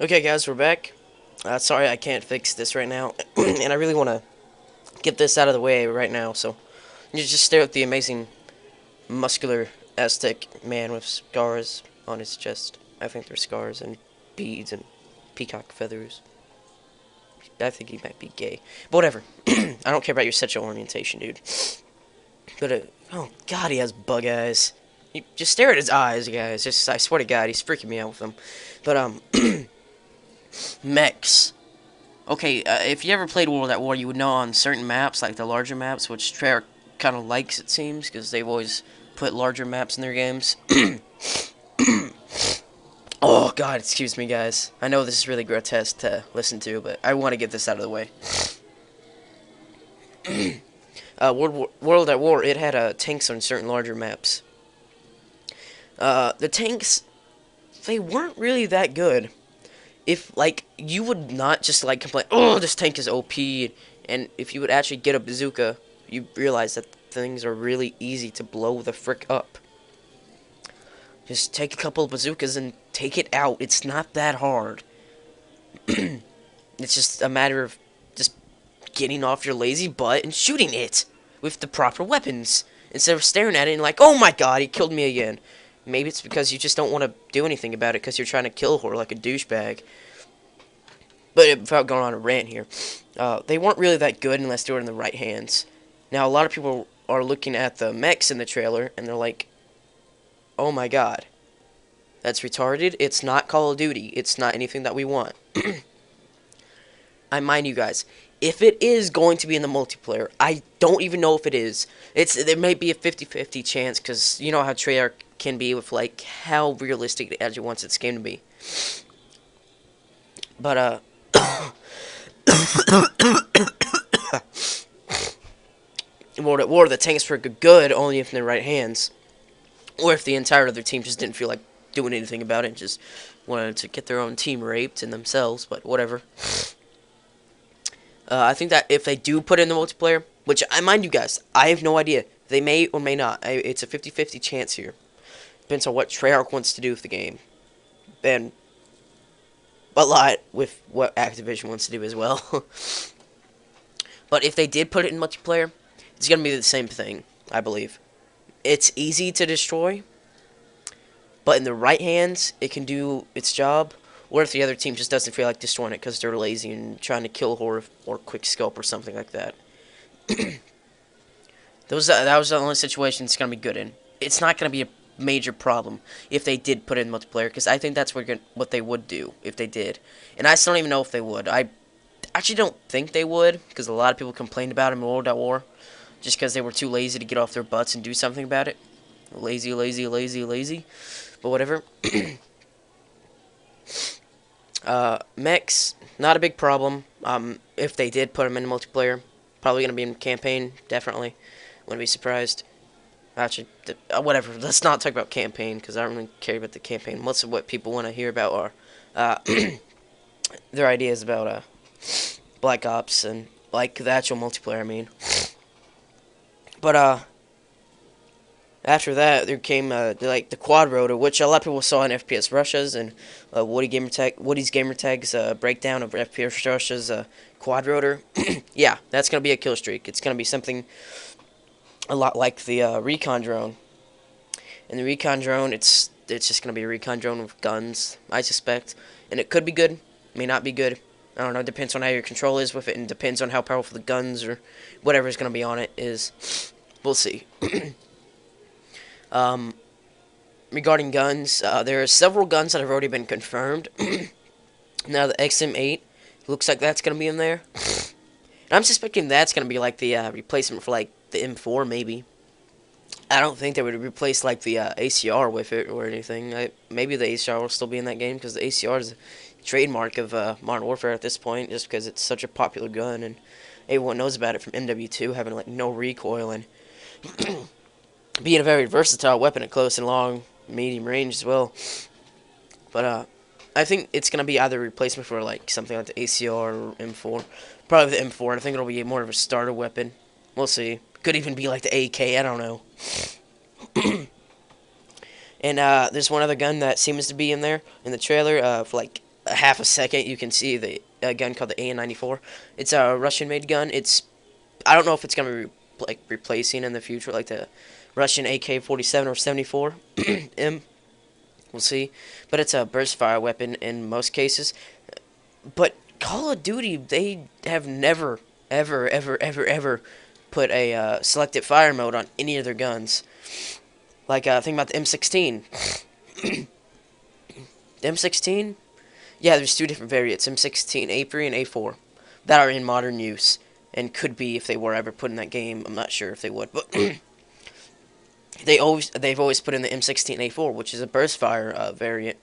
Okay, guys, we're back. Sorry, I can't fix this right now, and I really want to get this out of the way right now. So you just stare at the amazing, muscular Aztec man with scars on his chest. I think they're scars and beads and peacock feathers. I think he might be gay, but whatever. I don't care about your sexual orientation, dude. But oh god, he has bug eyes. You just stare at his eyes, guys. Just I swear to God, he's freaking me out with them. But mechs. Okay, if you ever played World at War, you would know on certain maps, like the larger maps, which Treyarch kind of likes, it seems, because they've always put larger maps in their games. Oh, God, excuse me, guys. I know this is really grotesque to listen to, but I want to get this out of the way. World at War, it had tanks on certain larger maps. The tanks, they weren't really that good. If, like, you would not just, like, complain, oh, this tank is OP, and if you would actually get a bazooka, you realize that things are really easy to blow the frick up. Just take a couple of bazookas and take it out. It's not that hard. It's just a matter of just getting off your lazy butt and shooting it with the proper weapons, instead of staring at it and like, oh my god, he killed me again. Maybe it's because you just don't want to do anything about it because you're trying to kill her like a douchebag. But without going on a rant here, they weren't really that good unless they were in the right hands. Now, a lot of people are looking at the mechs in the trailer, and they're like, oh my god, that's retarded. It's not Call of Duty. It's not anything that we want. I mind you guys, if it is going to be in the multiplayer, I don't even know if it is. There may be a 50-50 chance, because you know how Treyarch can be with, like, how realistic it actually wants its game to be. But, in World at War, the tanks were good only if in the right hands. Or if the entire other team just didn't feel like doing anything about it and just wanted to get their own team raped and themselves, but whatever. I think that if they do put in the multiplayer, which I mind you guys, I have no idea. They may or may not. It's a 50-50 chance here. Depends on what Treyarch wants to do with the game. And a lot with what Activision wants to do as well. But if they did put it in multiplayer, it's going to be the same thing, I believe. It's easy to destroy, but in the right hands, it can do its job. Or if the other team just doesn't feel like destroying it because they're lazy and trying to kill or quick scope or something like that. That was the only situation it's going to be good in. It's not going to be a major problem if they did put it in multiplayer, because I think that's what they would do if they did. And I still don't even know if they would. I actually don't think they would, because a lot of people complained about it in World at War, just because they were too lazy to get off their butts and do something about it. Lazy, lazy, lazy, lazy. But whatever. Mechs, not a big problem. If they did put them in multiplayer, probably gonna be in campaign, definitely. Wouldn't be surprised. Actually, whatever. Let's not talk about campaign, because I don't really care about the campaign. Most of what people want to hear about are their ideas about Black Ops and like the actual multiplayer. I mean, but after that, there came like the quad rotor, which a lot of people saw in FPS Russia's and Woody's Gamertag's breakdown of FPS Russia's quad rotor. Yeah, that's gonna be a kill streak. It's gonna be something a lot like the recon drone. And the recon drone, it's just gonna be a recon drone with guns, I suspect, and it could be good, may not be good. I don't know. It depends on how your control is with it, and depends on how powerful the guns or whatever is gonna be on it is. We'll see. Regarding guns, there are several guns that have already been confirmed. Now the XM8 looks like that's gonna be in there. And I'm suspecting that's gonna be like the replacement for like the M4, maybe. I don't think they would replace like the ACR with it or anything. Maybe the ACR will still be in that game, because the ACR is a trademark of Modern Warfare at this point, just because it's such a popular gun and everyone knows about it from MW2 having like no recoil and being a very versatile weapon at close and long, medium range as well. But I think it's gonna be either a replacement for like something like the ACR or M4. Probably the M4. I think it'll be more of a starter weapon. We'll see. Could even be like the AK. I don't know. And there's one other gun that seems to be in there in the trailer for like a half a second, you can see the gun called the AN-94. It's a Russian-made gun. I don't know if it's gonna be like replacing in the future, like the Russian AK-47 or 74 M. We'll see. But it's a burst fire weapon in most cases. But Call of Duty, they have never, ever, ever, ever, ever put a selective fire mode on any of their guns. Like, think about the M16. The M16, yeah, there's two different variants, M16 A3 and A4, that are in modern use, and could be if they were ever put in that game. I'm not sure if they would, but they've always put in the M16 A4, which is a burst fire variant.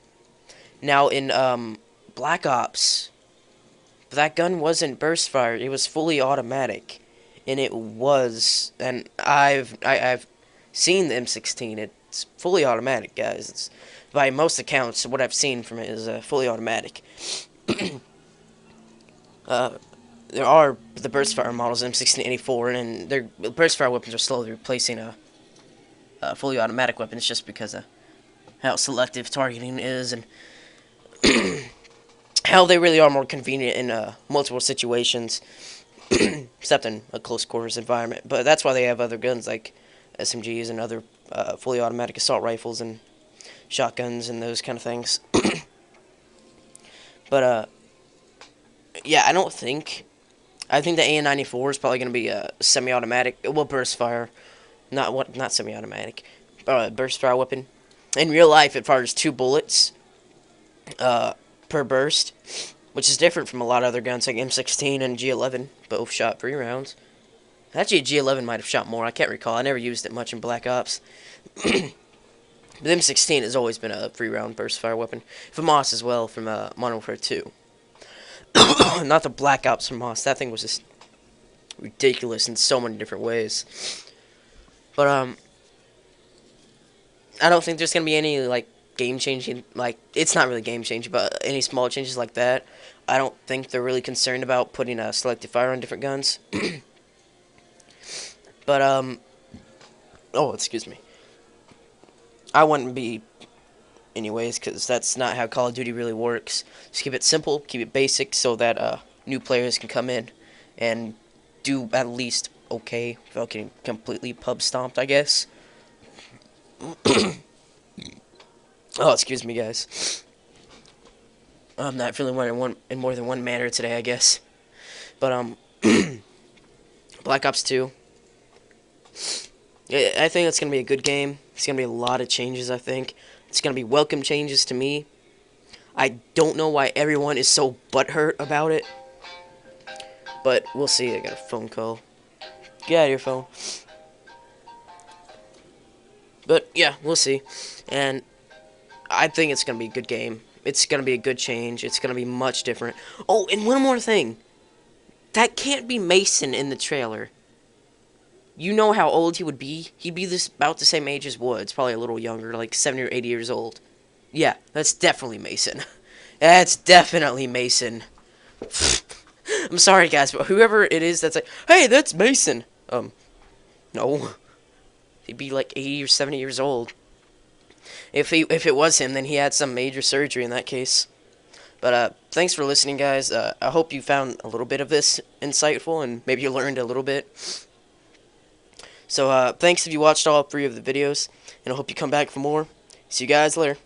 Now in Black Ops, that gun wasn't burst fire; it was fully automatic, and I've seen the M16. It's fully automatic, guys. It's by most accounts, what I've seen from it is fully automatic. There are the burst fire models, M1684, and their burst fire weapons are slowly replacing fully automatic weapons just because of how selective targeting is and how they really are more convenient in multiple situations, except in a close quarters environment. But that's why they have other guns like SMGs and other fully automatic assault rifles and shotguns and those kind of things. But yeah, I think the AN-94 is probably going to be a semi-automatic. It will burst fire, not semi-automatic, burst fire weapon. In real life, it fires 2 bullets per burst, which is different from a lot of other guns like M16 and G11. Both shot 3 rounds. Actually, G11 might have shot more. I can't recall. I never used it much in Black Ops. The M16 has always been a 3-round burst fire weapon. FAMAS as well from Modern Warfare 2. Not the Black Ops FAMAS. That thing was just ridiculous in so many different ways. But I don't think there's gonna be any like game changing. Like, it's not really game changing, but any small changes like that. I don't think they're really concerned about putting a selective fire on different guns. But oh, excuse me. I wouldn't be anyways, because that's not how Call of Duty really works. Just keep it simple, keep it basic, so that new players can come in and do at least okay without getting completely pub stomped, I guess. Oh, excuse me, guys. I'm not feeling in more than one manner today, I guess. But Black Ops 2. I think it's gonna be a good game. It's gonna be a lot of changes, I think. It's gonna be welcome changes to me. I don't know why everyone is so butthurt about it. But we'll see. I got a phone call. Get out of your phone. But yeah, we'll see. And I think it's gonna be a good game. It's gonna be a good change. It's gonna be much different. Oh, and one more thing. That can't be Mason in the trailer. You know how old he would be? He'd be about the same age as Woods, probably a little younger, like 70 or 80 years old. Yeah, that's definitely Mason. That's definitely Mason. I'm sorry, guys, but whoever it is that's like, hey, that's Mason. No. He'd be like 80 or 70 years old. If it was him, then he had some major surgery in that case. But thanks for listening, guys. I hope you found a little bit of this insightful, and maybe you learned a little bit. So, thanks if you watched all 3 of the videos, and I hope you come back for more. See you guys later.